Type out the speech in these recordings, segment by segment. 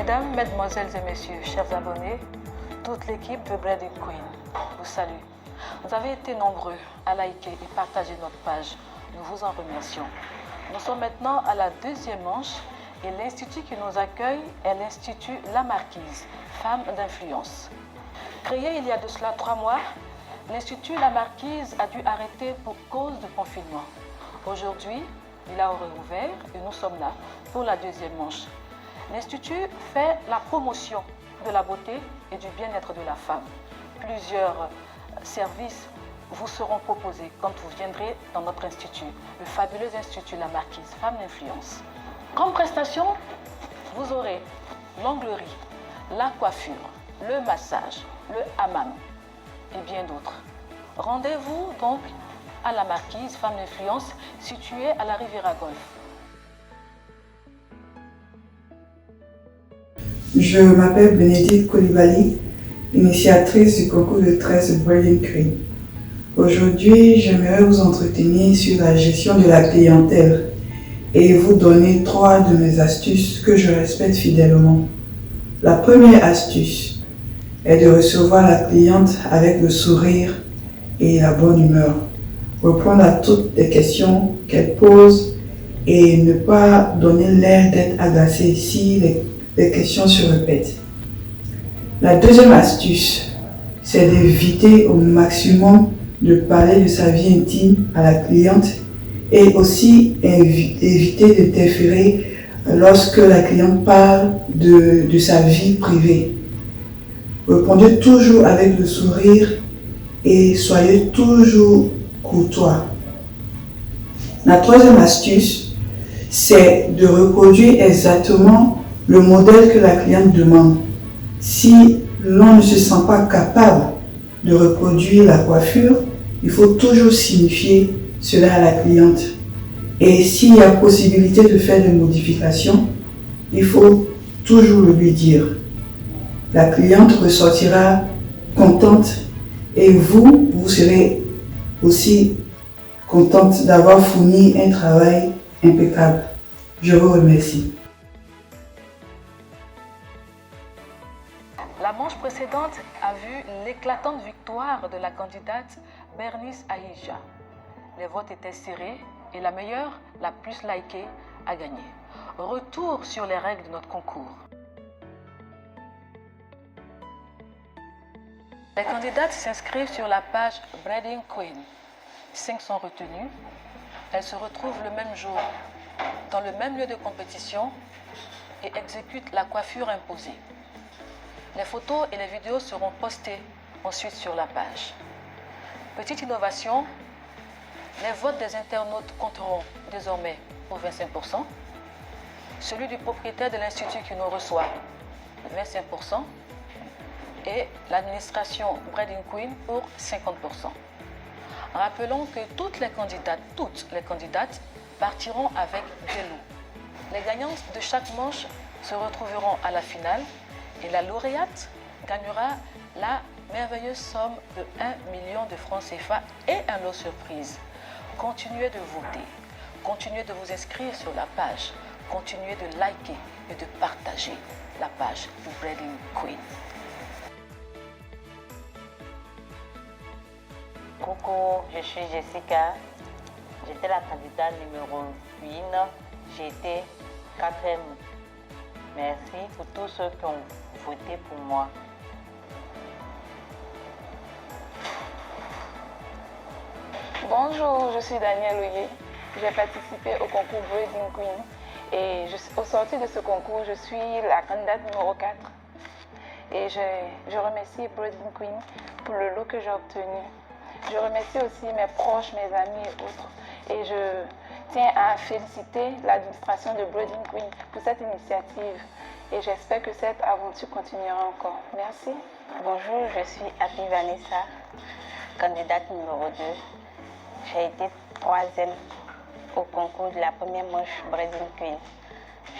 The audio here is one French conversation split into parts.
Mesdames, Mesdemoiselles et Messieurs, chers abonnés, toute l'équipe de Breeding Queen vous salue. Vous avez été nombreux à liker et partager notre page. Nous vous en remercions. Nous sommes maintenant à la deuxième manche et l'institut qui nous accueille est l'Institut La Marquise, Femmes d'influence. Créé il y a de cela 3 mois, l'Institut La Marquise a dû arrêter pour cause de confinement. Aujourd'hui, il a réouvert et nous sommes là pour la deuxième manche. L'Institut fait la promotion de la beauté et du bien-être de la femme. Plusieurs services vous seront proposés quand vous viendrez dans notre institut, le fabuleux Institut La Marquise, Femmes d'influence. Comme prestation, vous aurez l'onglerie, la coiffure, le massage, le hammam et bien d'autres. Rendez-vous donc à La Marquise, Femmes d'influence, située à la Riviera Golf. Je m'appelle Bénédicte Koulibaly, initiatrice du concours de tresses Breeding Queen. Aujourd'hui, j'aimerais vous entretenir sur la gestion de la clientèle et vous donner 3 de mes astuces que je respecte fidèlement. La première astuce est de recevoir la cliente avec le sourire et la bonne humeur. Répondre à toutes les questions qu'elle pose et ne pas donner l'air d'être agacé si les questions se répètent. La deuxième astuce, c'est d'éviter au maximum de parler de sa vie intime à la cliente et aussi éviter d'interférer lorsque la cliente parle de sa vie privée. Répondez toujours avec le sourire et soyez toujours courtois. La troisième astuce, c'est de reproduire exactement le modèle que la cliente demande. Si l'on ne se sent pas capable de reproduire la coiffure, il faut toujours signifier cela à la cliente. Et s'il y a possibilité de faire des modifications, il faut toujours le lui dire. La cliente ressortira contente et vous serez aussi contente d'avoir fourni un travail impeccable. Je vous remercie. La manche précédente a vu l'éclatante victoire de la candidate Bernice Aïja. Les votes étaient serrés et la meilleure, la plus likée, a gagné. Retour sur les règles de notre concours. Les candidates s'inscrivent sur la page Breeding Queen. 5 sont retenues. Elles se retrouvent le même jour dans le même lieu de compétition et exécutent la coiffure imposée. Les photos et les vidéos seront postées ensuite sur la page. Petite innovation, les votes des internautes compteront désormais pour 25%, celui du propriétaire de l'institut qui nous reçoit, 25%, et l'administration Breeding Queen pour 50%. Rappelons que toutes les candidates partiront avec des lots. Les gagnantes de chaque manche se retrouveront à la finale et la lauréate gagnera la merveilleuse somme de 1 million de francs CFA et un lot surprise. Continuez de voter, continuez de vous inscrire sur la page, continuez de liker et de partager la page du Breeding Queen. Coucou, je suis Jessica. J'étais la candidate numéro 1. J'ai été 4e. Merci pour tous ceux qui ont voté pour moi. Bonjour, je suis Danielle Oye. J'ai participé au concours Breeding Queen et au sortir de ce concours, je suis la candidate numéro 4. Et je remercie Breeding Queen pour le lot que j'ai obtenu. Je remercie aussi mes proches, mes amis et autres. Et je tiens à féliciter l'administration de Breeding Queen pour cette initiative. Et j'espère que cette aventure continuera encore. Merci. Bonjour, je suis Happy Vanessa, candidate numéro 2. J'ai été 3e au concours de la première manche Breeding Queen.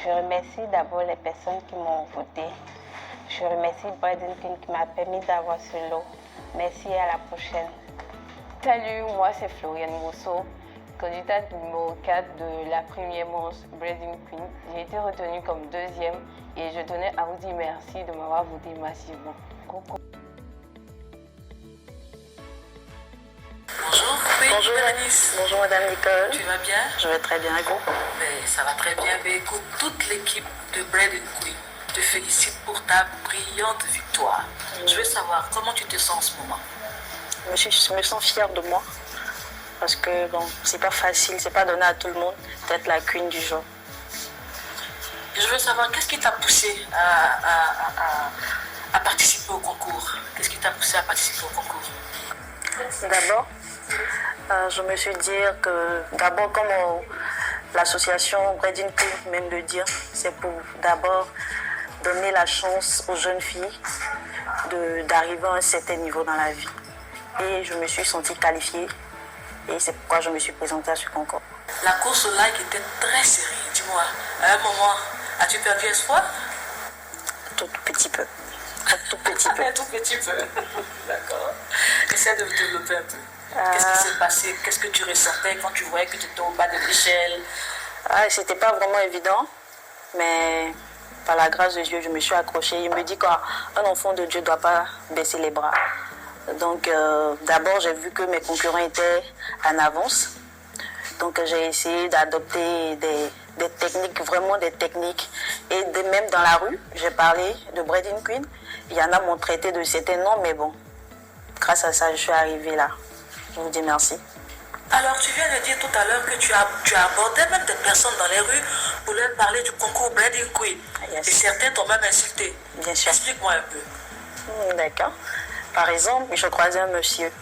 Je remercie d'abord les personnes qui m'ont voté. Je remercie Breeding Queen qui m'a permis d'avoir ce lot. Merci, à la prochaine. Salut, moi c'est Floriane Mousseau, candidate numéro 4 de la première manche Breeding Queen. J'ai été retenue comme 2e Et je tenais à vous dire merci de m'avoir voté massivement. Coucou. Bonjour. Oui, Bonjour. Bérénice. Bonjour Madame Nicole. Tu vas bien? Je vais très bien, et vous? Mais ça va très bien. Mais écoute, toute l'équipe de Bread Queen te félicite pour ta brillante victoire. Je veux savoir comment tu te sens en ce moment. Je me sens fière de moi parce que bon, c'est pas facile, c'est pas donné à tout le monde d'être la queen du jour. Je veux savoir qu'est-ce qui t'a poussé à participer au concours. Qu'est-ce qui t'a poussé à participer au concours? D'abord, je me suis dit que d'abord comme l'association Bread Queen même le dire, c'est pour d'abord donner la chance aux jeunes filles d'arriver à un certain niveau dans la vie. Et je me suis sentie qualifiée et c'est pourquoi je me suis présentée à ce concours. La course au like était très serrée. Dis-moi, à un moment, as-tu perdu espoir? Tout petit peu. Un tout petit peu. Un tout petit peu. D'accord. Essaie de me développer un peu. Qu'est-ce qui s'est passé? Qu'est-ce que tu ressentais quand tu voyais que tu étais au bas de l'échelle? C'était pas vraiment évident, mais par la grâce de Dieu, je me suis accrochée. Il me dit qu'un enfant de Dieu ne doit pas baisser les bras. Donc d'abord, j'ai vu que mes concurrents étaient en avance. Donc j'ai essayé d'adopter des techniques, vraiment des techniques. Et même dans la rue, j'ai parlé de Bread Queen. Il y en a m'ont traité de certains noms, mais bon, grâce à ça, je suis arrivée là. Je vous dis merci. Alors, tu viens de dire tout à l'heure que tu as abordé même des personnes dans les rues pour leur parler du concours Bread Queen. Yes. Et certains t'ont même insulté. Bien sûr. Explique-moi un peu. D'accord. Par exemple, je croisais un monsieur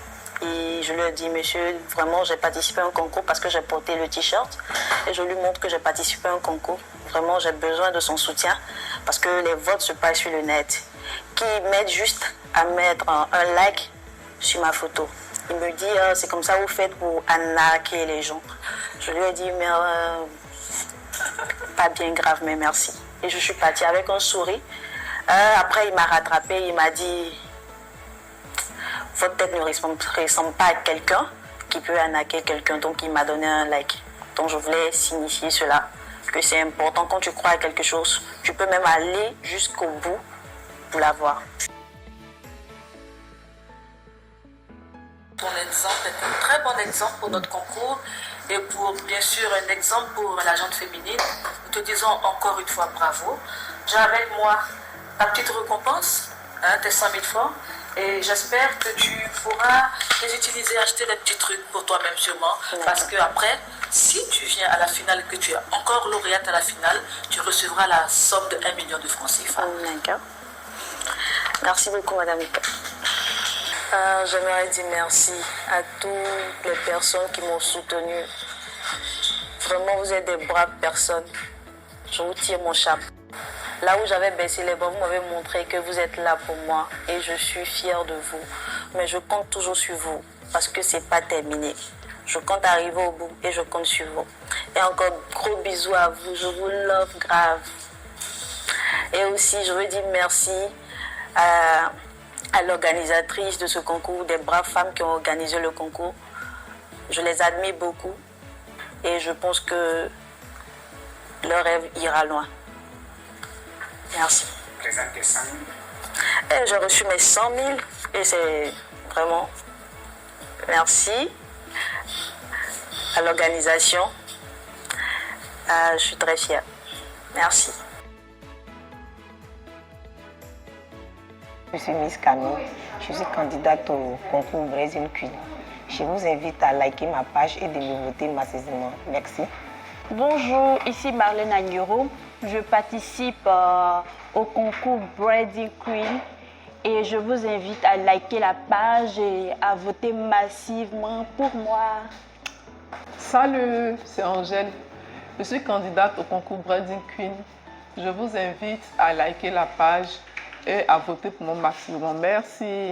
et je lui ai dit, monsieur, vraiment, j'ai participé à un concours parce que j'ai porté le t-shirt et je lui montre que j'ai participé à un concours. Vraiment, j'ai besoin de son soutien parce que les votes se passent sur le net. Qui m'aide juste à mettre un like sur ma photo. Il me dit, c'est comme ça que vous faites pour arnaquer les gens. Je lui ai dit, mais pas bien grave, mais merci. Et je suis partie avec un sourire. Après, il m'a rattrapé, il m'a dit, votre tête ne ressemble pas à quelqu'un qui peut arnaquer quelqu'un. Donc, il m'a donné un like. Donc, je voulais signifier cela, que c'est important. Quand tu crois à quelque chose, tu peux même aller jusqu'au bout pour l'avoir. Ton exemple est un très bon exemple pour notre concours et pour, bien sûr, un exemple pour la gente féminine. Nous te disons encore une fois bravo. J'ai avec moi ta petite récompense, tes 100 000 francs, et j'espère que tu pourras les utiliser, acheter des petits trucs pour toi-même sûrement, parce que après, si tu viens à la finale, que tu es encore lauréate à la finale, tu recevras la somme de 1 million de francs CFA. D'accord. Merci beaucoup, Madame. J'aimerais dire merci à toutes les personnes qui m'ont soutenue. Vraiment, vous êtes des braves personnes. Je vous tire mon chapeau. Là où j'avais baissé les bras, vous m'avez montré que vous êtes là pour moi et je suis fière de vous. Mais je compte toujours sur vous parce que c'est pas terminé. Je compte arriver au bout et je compte sur vous. Et encore gros bisous à vous. Je vous love grave. Et aussi, je veux dire merci à l'organisatrice de ce concours, des braves femmes qui ont organisé le concours. Je les admire beaucoup et je pense que leur rêve ira loin. Merci. Présente tes 100 000. Et j'ai reçu mes 100 000 et c'est vraiment merci à l'organisation. Je suis très fière. Merci. Je suis Miss Camille, je suis candidate au concours Bread Queen. Je vous invite à liker ma page et de me voter massivement. Merci. Bonjour, ici Marlène Agnero. Je participe au concours Bread Queen et je vous invite à liker la page et à voter massivement pour moi. Salut, c'est Angèle. Je suis candidate au concours Bread Queen. Je vous invite à liker la page et à voter pour mon maximum. Merci.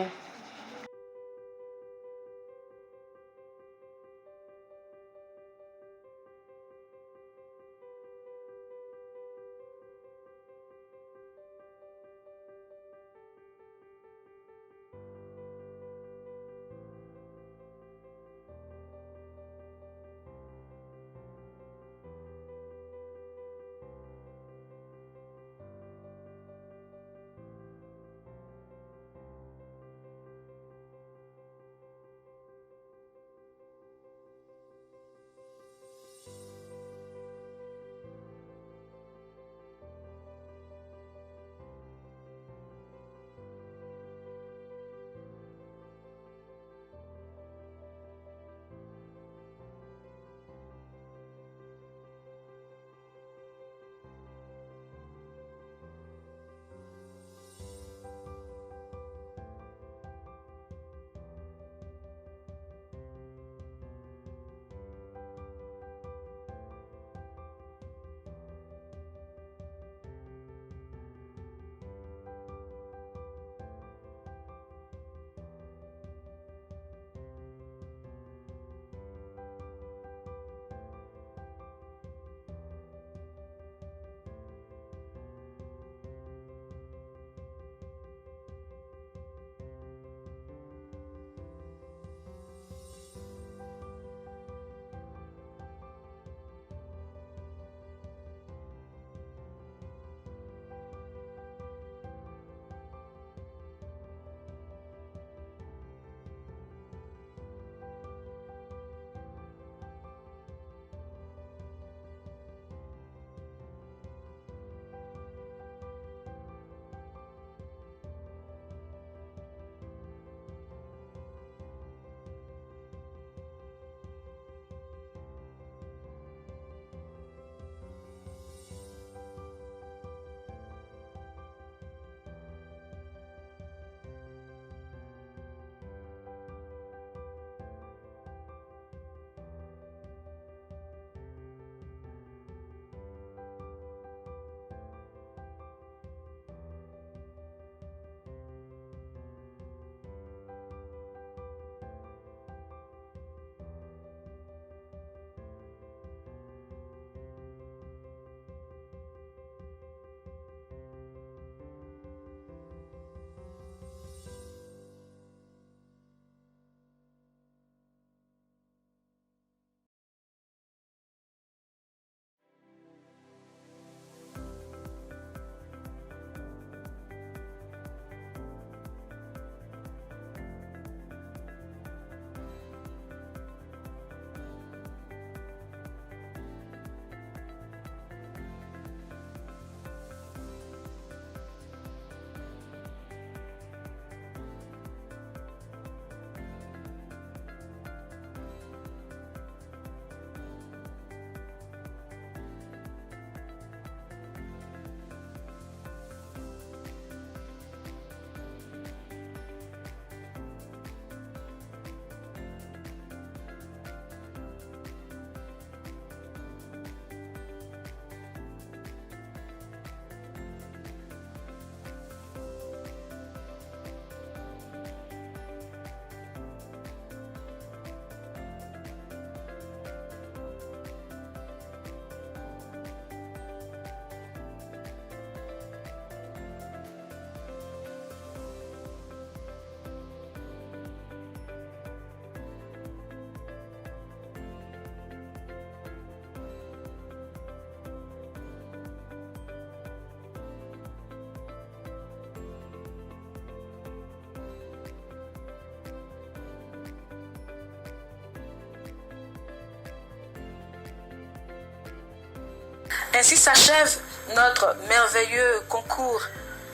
Ainsi s'achève notre merveilleux concours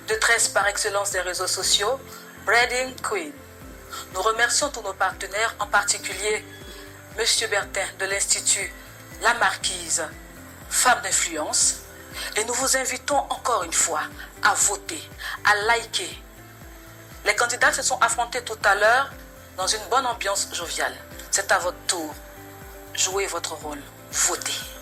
de tresses par excellence des réseaux sociaux, Breeding Queen. Nous remercions tous nos partenaires, en particulier M. Bertin de l'Institut La Marquise, Femme d'influence. Et nous vous invitons encore une fois à voter, à liker. Les candidats se sont affrontés tout à l'heure dans une bonne ambiance joviale. C'est à votre tour. Jouez votre rôle. Votez.